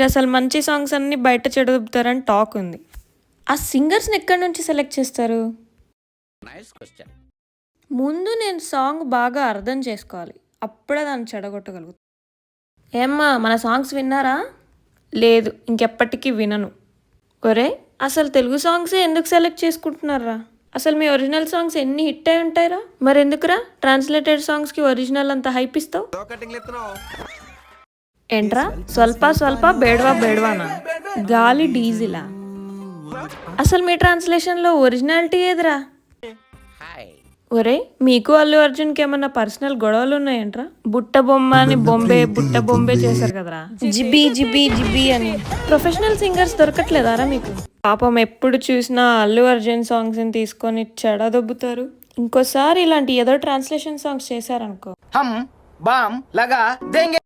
అసలు మంచి సాంగ్స్ అన్ని బయట చెడదొబ్బుతారని టాక్ ఉంది. ఆ సింగర్స్ని ఎక్కడి నుంచి సెలెక్ట్ చేస్తారు? ముందు నేను సాంగ్ బాగా అర్థం చేసుకోవాలి, అప్పుడే దాన్ని చెడగొట్టగలుగుతాను. ఏమ్మా మన సాంగ్స్ విన్నారా? లేదు, ఇంకెప్పటికీ వినను. ఒరే, అసలు తెలుగు సాంగ్సే ఎందుకు సెలెక్ట్ చేసుకుంటున్నారా? అసలు మీ ఒరిజినల్ సాంగ్స్ ఎన్ని హిట్ అయి ఉంటాయిరా? మరి ఎందుకురా ట్రాన్స్లేటెడ్ సాంగ్స్కి ఒరిజినల్ అంత హైప్ ఇస్తావు? ఏంట్రా స్వల్ప స్వల్ప బేడ్వా బేడ్వానా, గాలి డీజిలా? అసలు మీ ట్రాన్స్లేషన్లో ఒరిజినాలిటీ ఏదిరా? ఒరే, మీకు అల్లు అర్జున్కి ఏమన్నా పర్సనల్ గొడవలు ఉన్నాయంట్రా? బుట్ట బొమ్మ అని బుట్ట బొంబే చేశారు కదరా, జిబి జిబి జిబి అని. ప్రొఫెషనల్ సింగర్స్ దొరకట్లేదారా మీకు? పాపం ఎప్పుడు చూసినా అల్లు అర్జున్ సాంగ్స్ని తీసుకొని చెడదొబ్బుతారు. ఇంకోసారి ఇలాంటి ఏదో ట్రాన్స్లేషన్ సాంగ్స్ చేశారనుకో, హమ్ బామ్ లగా దేంగే.